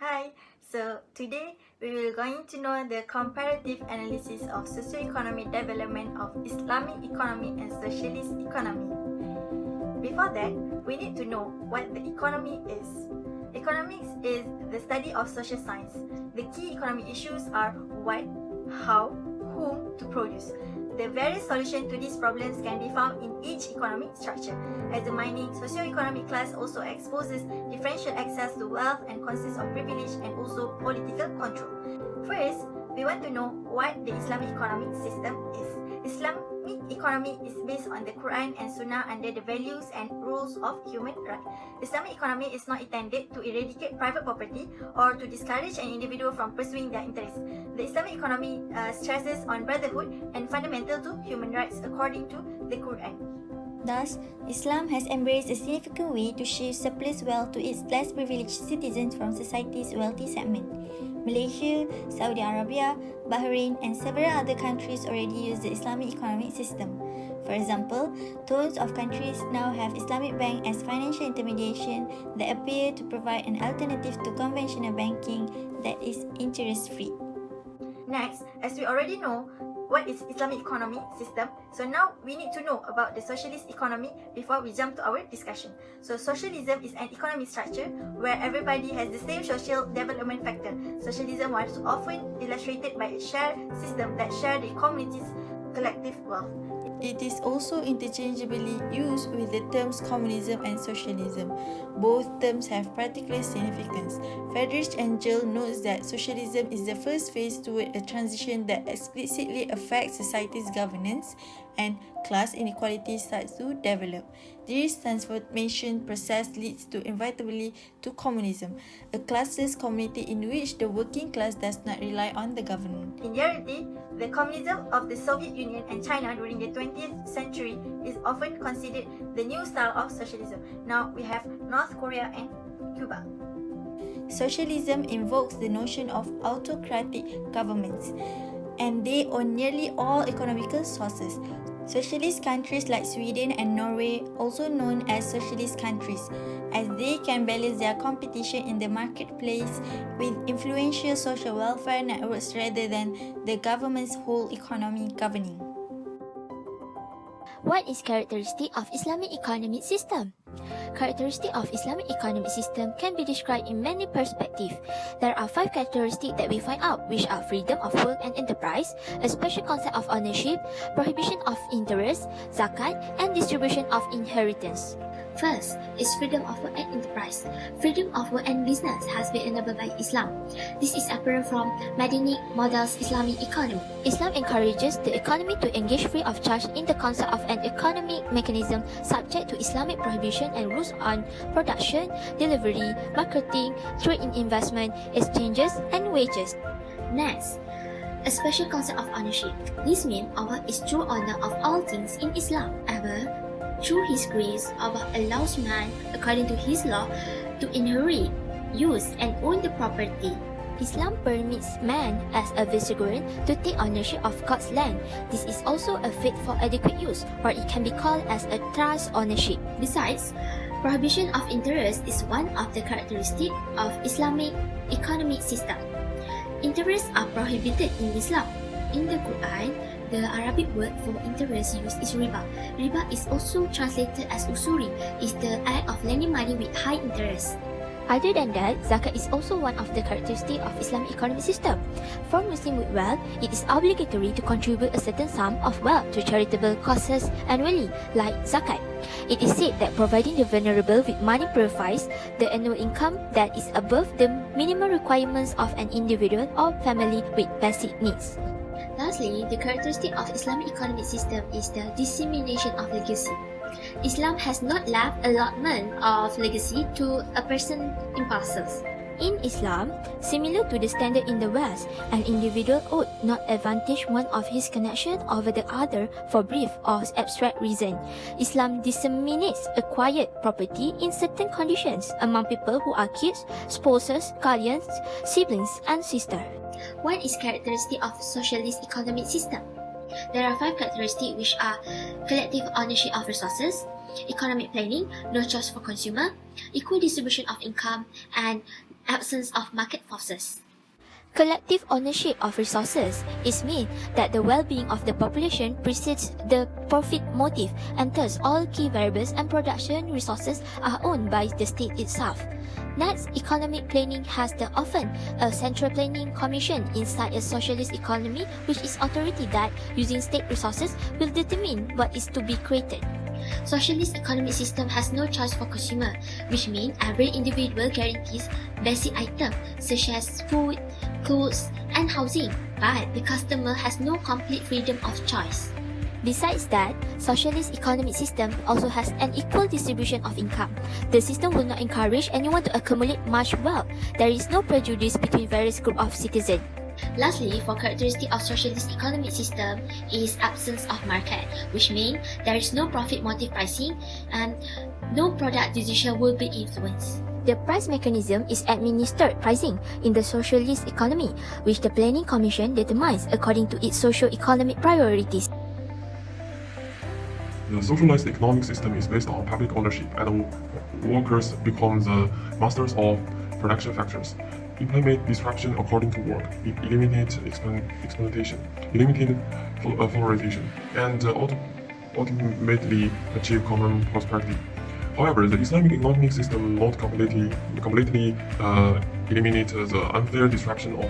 Hi, so today we will going to know the comparative analysis of socio-economic development of Islamic economy and socialist economy. Before that, we need to know what the economy is. Economics is the study of social science. The key economic issues are what, how, whom to produce. The various solutions to these problems can be found in each economic structure. As the mining socio-economic class also exposes differential access to wealth and consists of privilege and also political control. First, we want to know what the Islamic economic system is. Islamic economy is based on the Quran and Sunnah under the values and rules of human rights. Islamic economy is not intended to eradicate private property or to discourage an individual from pursuing their interests. The Islamic economy stresses on brotherhood and fundamental to human rights according to the Quran. Thus, Islam has embraced a significant way to shift surplus wealth to its less privileged citizens from society's wealthy segment. Malaysia, Saudi Arabia, Bahrain, and several other countries already use the Islamic economic system. For example, thousands of countries now have Islamic bank as financial intermediation that appear to provide an alternative to conventional banking that is interest-free. Next, as we already know, what is Islamic economy system? So now we need to know about the socialist economy before we jump to our discussion. So socialism is an economic structure where everybody has the same social development factor. Socialism was often illustrated by a shared system that share the community's collective wealth. It is also interchangeably used with the terms communism and socialism. Both terms have practical significance. Friedrich Engels notes that socialism is the first phase toward a transition that explicitly affects society's governance and class inequality starts to develop. This transformation process leads to inevitably to communism, a classless community in which the working class does not rely on the government. In reality, the communism of the Soviet Union and China during the 20th century is often considered the new style of socialism. Now we have North Korea and Cuba. Socialism invokes the notion of autocratic governments, and they own nearly all economical sources. Socialist countries like Sweden and Norway, also known as socialist countries, as they can balance their competition in the marketplace with influential social welfare networks rather than the government's whole economy governing. What is characteristic of Islamic economic system? Characteristic of Islamic economic system can be described in many perspectives. There are 5 characteristics that we find out, which are freedom of work and enterprise, a special concept of ownership, prohibition of interest, zakat, and distribution of inheritance. First is freedom of work and enterprise. Freedom of work and business has been enabled by Islam. This is apparent from Madini model's Islamic economy. Islam encourages the economy to engage free of charge in the concept of an economic mechanism subject to Islamic prohibition and rules on production, delivery, marketing, trade in investment, exchanges, and wages. Next, a special concept of ownership. This means Allah is true owner of all things in Islam. Ever, through His grace, Allah allows man, according to His law, to inherit, use, and own the property. Islam permits man as a vicegerent to take ownership of God's land. This is also a fit for adequate use, or it can be called as a trust ownership. Besides, prohibition of interest is one of the characteristics of Islamic economic system. Interests are prohibited in Islam. In the Quran, the Arabic word for interest used is riba. Riba is also translated as usuri, is the act of lending money with high interest. Other than that, zakat is also one of the characteristics of Islamic economic system. For Muslim with wealth, it is obligatory to contribute a certain sum of wealth to charitable causes annually, like zakat. It is said that providing the vulnerable with money purifies the annual income that is above the minimum requirements of an individual or family with basic needs. Lastly, the characteristic of Islamic economic system is the dissemination of legacy. Islam has not left allotment of legacy to a person impulses. In Islam, similar to the standard in the West, an individual ought not advantage one of his connection over the other for brief or abstract reason. Islam disseminates acquired property in certain conditions among people who are kids, spouses, guardians, siblings, and sisters. What is characteristic of socialist economic system? There are 5 characteristics which are collective ownership of resources, economic planning, no choice for consumer, equal distribution of income, and absence of market forces. Collective ownership of resources is mean that the well-being of the population precedes the profit motive, and thus all key variables and production resources are owned by the state itself. Next, economic planning has often a central planning commission inside a socialist economy, which is authority that, using state resources, will determine what is to be created. Socialist economic system has no choice for consumer, which means every individual guarantees basic items such as food, clothes, and housing, but the customer has no complete freedom of choice. Besides that, socialist economic system also has an equal distribution of income. The system will not encourage anyone to accumulate much wealth. There is no prejudice between various groups of citizens. Lastly, for characteristic of socialist economic system is absence of market, which means there is no profit motive pricing and no product decision will be influenced. The price mechanism is administered pricing in the socialist economy, which the planning commission determines according to its socio-economic priorities. The socialized economic system is based on public ownership, and workers become the masters of production factors, implement disruption according to work, eliminate exploitation, eliminate polarization, and ultimately achieve common prosperity. However, the Islamic economic system not completely eliminate the unfair disruption of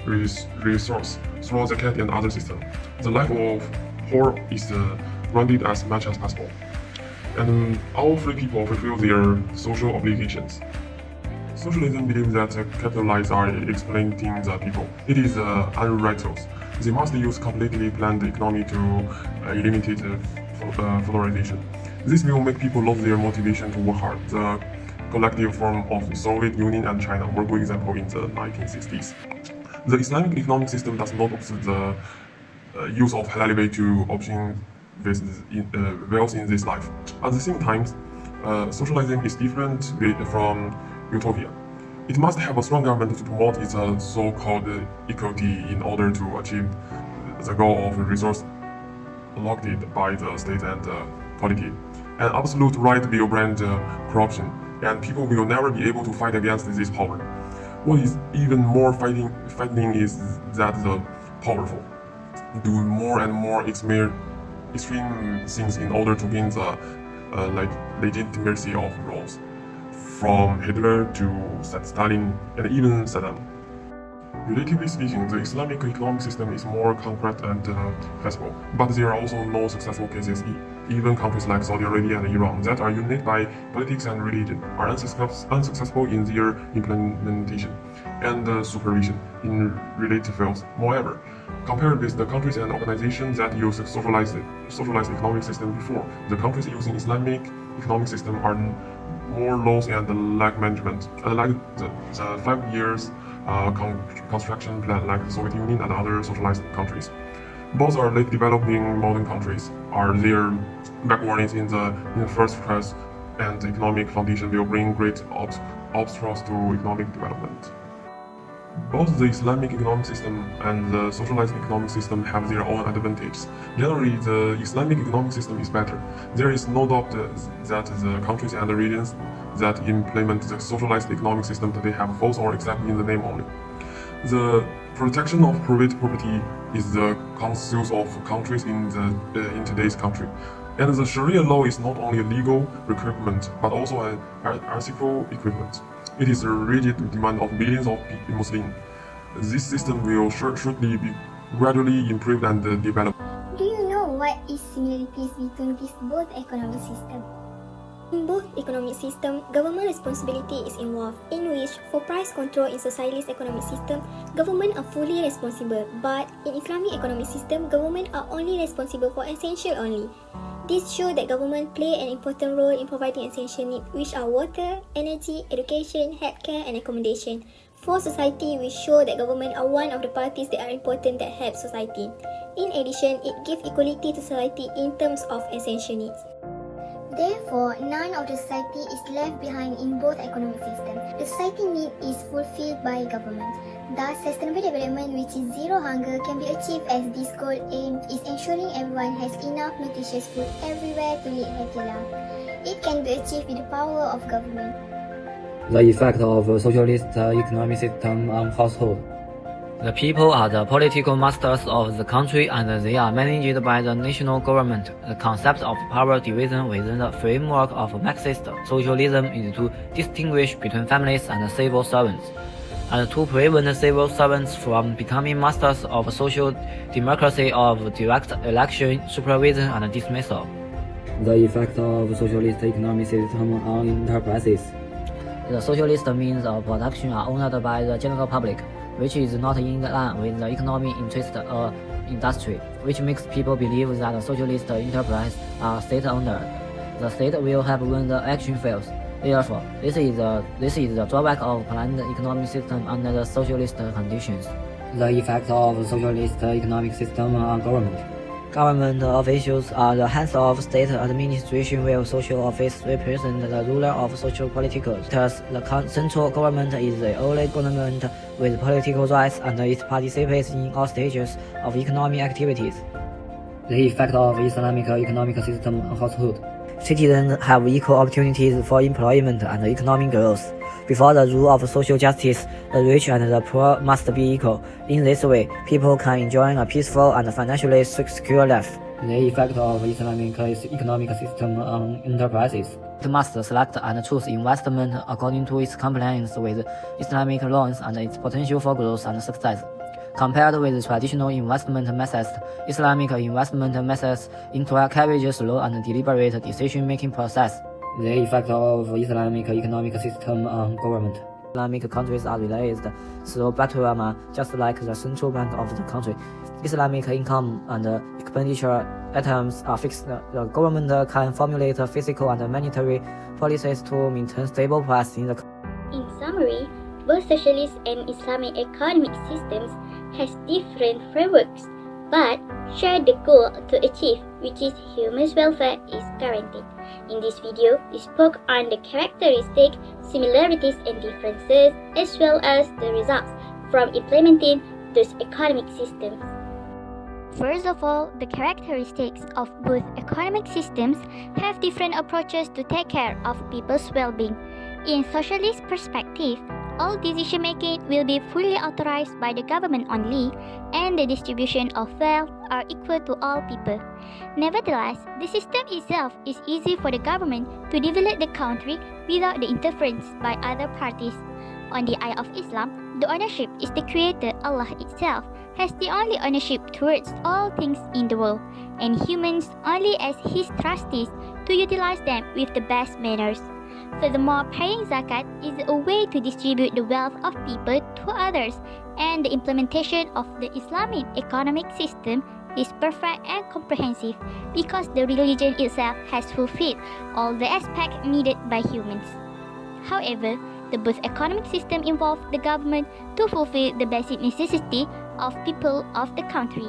resource through zakat and other systems. The life of poor is grounded as much as possible, and all free people fulfill their social obligations. Socialism believes that capitalists are exploiting the people. It is unrighteous. They must use completely planned economy to eliminate polarization. This will make people lose their motivation to work hard. The collective form of the Soviet Union and China were good example in the 1960s. The Islamic economic system does not observe the use of halal way to obtain wealth in this life. At the same time, socialism is different from utopia. It must have a strong government to promote its so-called equity in order to achieve the goal of resource allotted by the state and polity. An absolute right will brand corruption, and people will never be able to fight against this power. What is even more frightening is that the powerful do more and more extreme things in order to gain the legitimacy of rules, from Hitler to Stalin and even Saddam. Relatively speaking, the Islamic economic system is more concrete and flexible, but there are also no successful cases. Even countries like Saudi Arabia and Iran that are united by politics and religion are unsuccessful in their implementation and supervision in related fields. Moreover, compared with the countries and organizations that use socialized economic system before, the countries using Islamic economic system are more laws and lack management, unlike the 5 years construction plan like the Soviet Union and other socialized countries. Both are late developing modern countries, are their backwardness in the first place, and the economic foundation will bring great obstacles to economic development. Both the Islamic economic system and the socialized economic system have their own advantages. Generally, the Islamic economic system is better. There is no doubt that the countries and the regions that implement the socialized economic system today have faults or exactly in the name only. The protection of private property is the consensus of countries in today's country. And the Sharia law is not only a legal requirement, but also an ethical equipment. It is a rigid demand of billions of Muslims. This system will shortly be gradually improved and developed. Do you know what is similarities between these both economic systems? In both economic systems, government responsibility is involved, in which, for price control in socialist economic system, government are fully responsible, but in Islamic economic system, government are only responsible for essential only. This shows that government play an important role in providing essential needs, which are water, energy, education, healthcare, and accommodation. For society, we show that government are one of the parties that are important that help society. In addition, it gives equality to society in terms of essential needs. Therefore, none of the society is left behind in both economic systems. The society need is fulfilled by government. Thus, sustainable development, which is zero hunger, can be achieved as this goal aim is ensuring everyone has enough nutritious food everywhere to lead healthy life. It can be achieved with the power of government. The effect of a socialist economic system on household. The people are the political masters of the country and they are managed by the national government. The concept of power division within the framework of Marxist socialism is to distinguish between families and civil servants, and to prevent civil servants from becoming masters of social democracy of direct election, supervision, and dismissal. The effect of socialist economic system on enterprises. The socialist means of production are owned by the general public, which is not in line with the economic interest of industry, which makes people believe that socialist enterprises are state-owned. The state will help when the action fails. Therefore, this is the drawback of planned economic system under the socialist conditions. The effect of socialist economic system on government. Government officials are the hands of state administration, while social office represent the ruler of social political. Thus, the central government is the only government with political rights and it participates in all stages of economic activities. The effect of Islamic economic system on household. Citizens have equal opportunities for employment and economic growth. Before the rule of social justice, the rich and the poor must be equal. In this way, people can enjoy a peaceful and financially secure life. The effect of Islamic economic system on enterprises. It must select and choose investment according to its compliance with Islamic laws and its potential for growth and success. Compared with traditional investment methods, Islamic investment methods encourage a slow and deliberate decision-making process. The effect of Islamic economic system on government. Islamic countries are released through Baturama, just like the central bank of the country. Islamic income and expenditure items are fixed. The government can formulate fiscal and monetary policies to maintain stable price in the country. In summary, both socialist and Islamic economic systems has different frameworks, but share the goal to achieve, which is human welfare is guaranteed. In this video, we spoke on the characteristics, similarities and differences, as well as the results from implementing those economic systems. First of all, the characteristics of both economic systems have different approaches to take care of people's well-being. In socialist perspective, all decision-making will be fully authorized by the government only, and the distribution of wealth are equal to all people. Nevertheless, the system itself is easy for the government to develop the country without the interference by other parties. On the eye of Islam, the ownership is the Creator, Allah itself, has the only ownership towards all things in the world, and humans only as His trustees to utilize them with the best manners. Furthermore, paying zakat is a way to distribute the wealth of people to others, and the implementation of the Islamic economic system is perfect and comprehensive because the religion itself has fulfilled all the aspects needed by humans. However, the both economic system involve the government to fulfill the basic necessity of people of the country.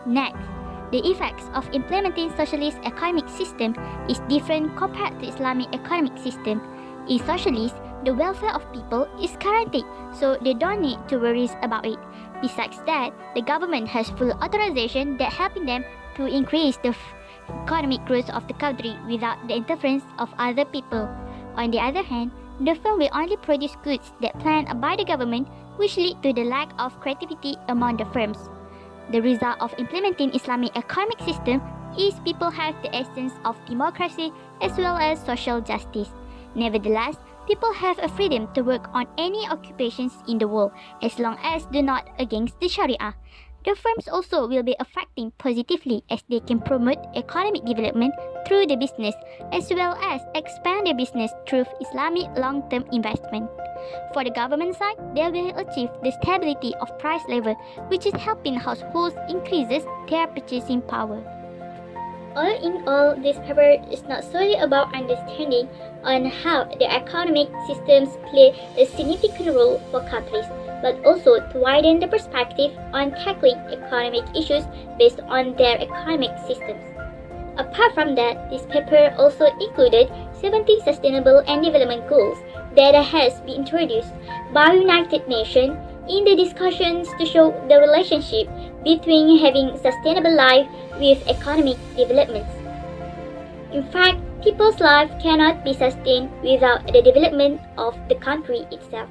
Next, the effects of implementing socialist economic system is different compared to Islamic economic system. In socialist, the welfare of people is guaranteed, so they don't need to worry about it. Besides that, the government has full authorization that helping them to increase the economic growth of the country without the interference of other people. On the other hand, the firm will only produce goods that planned by the government, which lead to the lack of creativity among the firms. The result of implementing Islamic economic system is people have the essence of democracy as well as social justice. Nevertheless, people have a freedom to work on any occupations in the world as long as do not against the Sharia. The firms also will be affecting positively as they can promote economic development through the business as well as expand their business through Islamic long-term investment. For the government side, they will achieve the stability of price level, which is helping households increases their purchasing power. All in all, this paper is not solely about understanding on how the economic systems play a significant role for countries, but also to widen the perspective on tackling economic issues based on their economic systems. Apart from that, this paper also included 17 sustainable and development goals that has been introduced by United Nations in the discussions to show the relationship between having sustainable life with economic developments. In fact, People's life cannot be sustained without the development of the country itself.